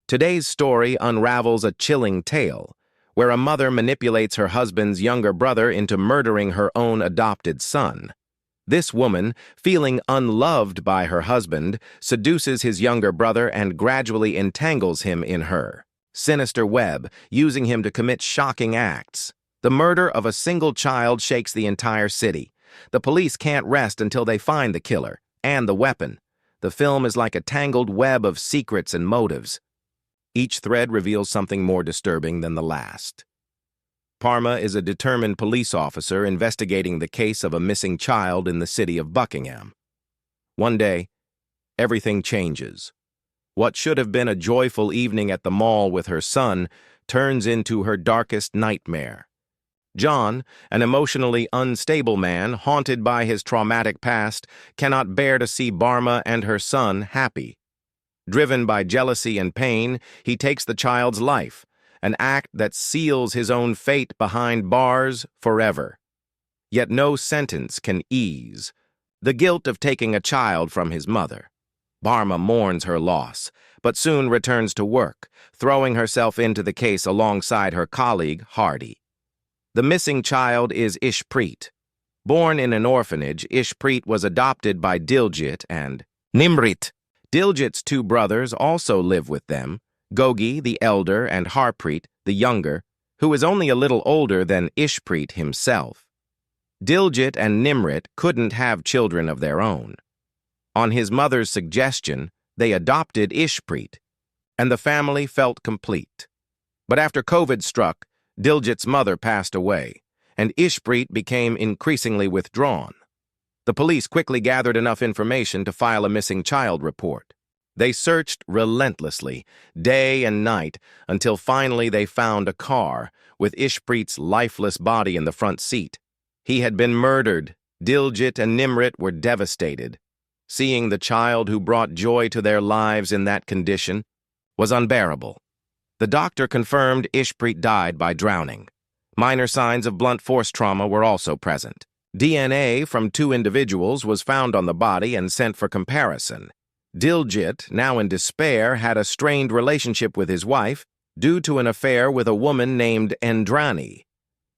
Today's story unravels a chilling tale, where a mother manipulates her husband's younger brother into murdering her own adopted son. This woman, feeling unloved by her husband, seduces his younger brother and gradually entangles him in her sinister web, using him to commit shocking acts. The murder of a single child shakes the entire city. The police can't rest until they find the killer and the weapon. The film is like a tangled web of secrets and motives. Each thread reveals something more disturbing than the last. Parma is a determined police officer investigating the case of a missing child in the city of Buckingham. One day, everything changes. What should have been a joyful evening at the mall with her son turns into her darkest nightmare. John, an emotionally unstable man haunted by his traumatic past, cannot bear to see Parma and her son happy. Driven by jealousy and pain, he takes the child's life, an act that seals his own fate behind bars forever. Yet no sentence can ease the guilt of taking a child from his mother. Parma mourns her loss, but soon returns to work, throwing herself into the case alongside her colleague, Hardy. The missing child is Ishpreet. Born in an orphanage, Ishpreet was adopted by Diljit and Nimrit. Diljit's two brothers also live with them, Gogi, the elder, and Harpreet, the younger, who is only a little older than Ishpreet himself. Diljit and Nimrit couldn't have children of their own. On his mother's suggestion, they adopted Ishpreet, and the family felt complete. But after COVID struck, Diljit's mother passed away, and Ishpreet became increasingly withdrawn. The police quickly gathered enough information to file a missing child report. They searched relentlessly, day and night, until finally they found a car with Ishpreet's lifeless body in the front seat. He had been murdered. Diljit and Nimrit were devastated. Seeing the child who brought joy to their lives in that condition was unbearable. The doctor confirmed Ishpreet died by drowning. Minor signs of blunt force trauma were also present. DNA from two individuals was found on the body and sent for comparison. Diljit, now in despair, had a strained relationship with his wife due to an affair with a woman named Endrani.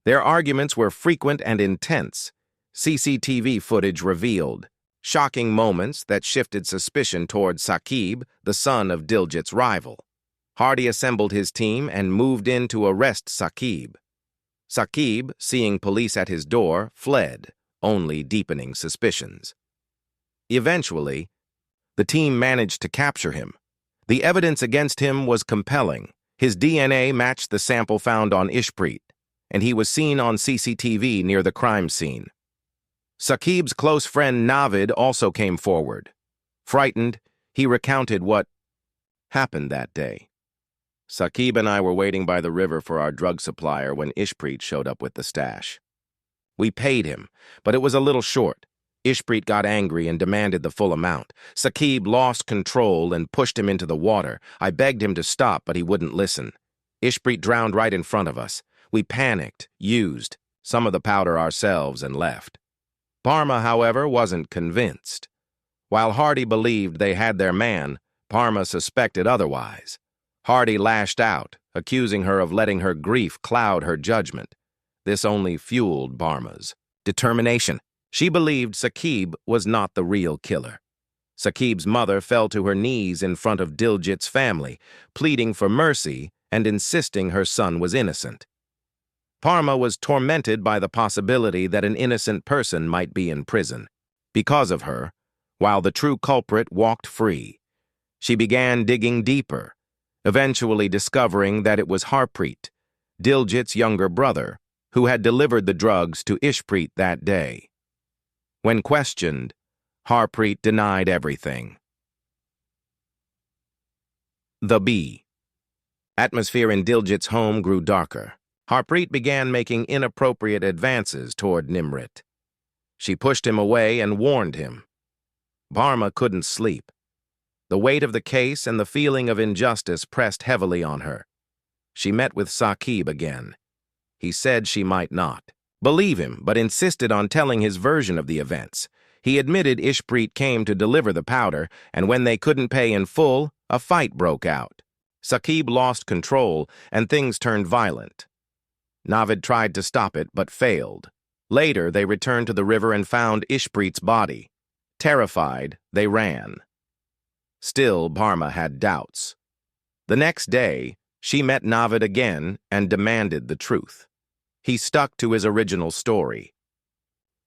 Their arguments were frequent and intense. CCTV footage revealed shocking moments that shifted suspicion toward Saqib, the son of Diljit's rival. Hardy assembled his team and moved in to arrest Saqib. Saqib, seeing police at his door, fled, only deepening suspicions. Eventually, the team managed to capture him. The evidence against him was compelling. His DNA matched the sample found on Ishpreet, and he was seen on CCTV near the crime scene. Saqib's close friend Navid also came forward. Frightened, he recounted what happened that day. Saqib and I were waiting by the river for our drug supplier when Ishpreet showed up with the stash. We paid him, but it was a little short. Ishpreet got angry and demanded the full amount. Saqib lost control and pushed him into the water. I begged him to stop, but he wouldn't listen. Ishpreet drowned right in front of us. We panicked, used some of the powder ourselves, and left. Parma, however, wasn't convinced. While Hardy believed they had their man, Parma suspected otherwise. Hardy lashed out, accusing her of letting her grief cloud her judgment. This only fueled Parma's determination. She believed Saqib was not the real killer. Saqib's mother fell to her knees in front of Diljit's family, pleading for mercy and insisting her son was innocent. Parma was tormented by the possibility that an innocent person might be in prison because of her, while the true culprit walked free. She began digging deeper, eventually discovering that it was Harpreet, Diljit's younger brother, who had delivered the drugs to Ishpreet that day. When questioned, Harpreet denied everything. The Bee. Atmosphere in Diljit's home grew darker. Harpreet began making inappropriate advances toward Nimrit. She pushed him away and warned him. Parma couldn't sleep. The weight of the case and the feeling of injustice pressed heavily on her. She met with Saqib again. He said she might not believe him, but insisted on telling his version of the events. He admitted Ishpreet came to deliver the powder, and when they couldn't pay in full, a fight broke out. Saqib lost control, and things turned violent. Navid tried to stop it, but failed. Later, they returned to the river and found Ishpreet's body. Terrified, they ran. Still, Parma had doubts. The next day, she met Navid again and demanded the truth. He stuck to his original story.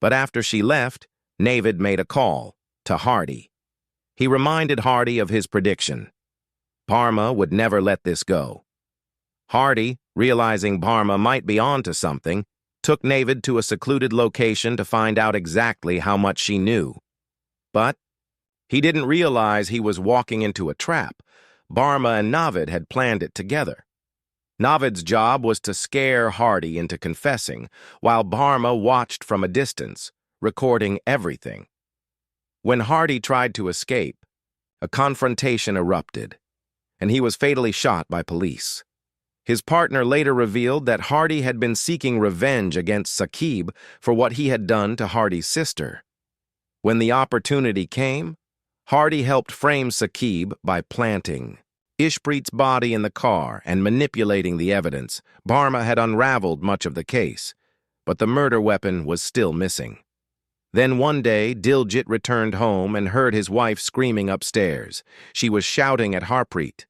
But after she left, Navid made a call to Hardy. He reminded Hardy of his prediction. Parma would never let this go. Hardy, realizing Parma might be onto something, took Navid to a secluded location to find out exactly how much she knew. But he didn't realize he was walking into a trap. Parma and Navid had planned it together. Navid's job was to scare Hardy into confessing, while Parma watched from a distance, recording everything. When Hardy tried to escape, a confrontation erupted, and he was fatally shot by police. His partner later revealed that Hardy had been seeking revenge against Saqib for what he had done to Hardy's sister. When the opportunity came, Hardy helped frame Saqib by planting Ishpreet's body in the car and manipulating the evidence. Parma had unraveled much of the case, but the murder weapon was still missing. Then one day, Diljit returned home and heard his wife screaming upstairs. She was shouting at Harpreet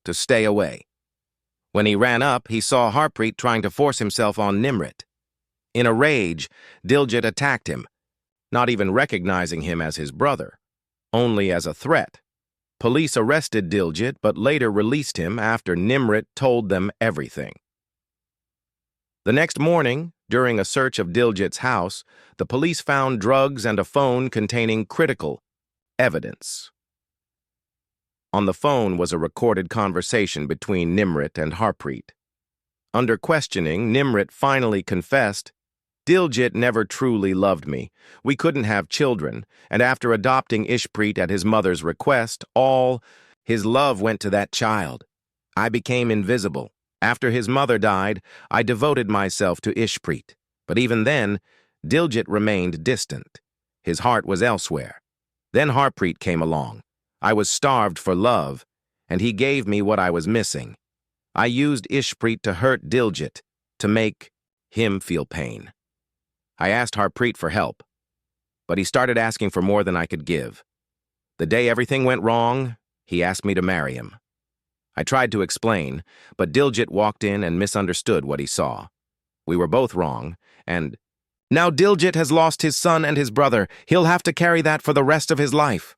to stay away. When he ran up, he saw Harpreet trying to force himself on Nimrit. In a rage, Diljit attacked him, not even recognizing him as his brother, only as a threat. Police arrested Diljit but later released him after Nimrit told them everything. The next morning, during a search of Diljit's house, the police found drugs and a phone containing critical evidence. On the phone was a recorded conversation between Nimrit and Harpreet. Under questioning, Nimrit finally confessed, "Diljit never truly loved me. We couldn't have children, and after adopting Ishpreet at his mother's request, all his love went to that child. I became invisible. After his mother died, I devoted myself to Ishpreet. But even then, Diljit remained distant. His heart was elsewhere. Then Harpreet came along. I was starved for love, and he gave me what I was missing. I used Ishpreet to hurt Diljit, to make him feel pain. I asked Harpreet for help, but he started asking for more than I could give. The day everything went wrong, he asked me to marry him. I tried to explain, but Diljit walked in and misunderstood what he saw. We were both wrong, and now Diljit has lost his son and his brother. He'll have to carry that for the rest of his life.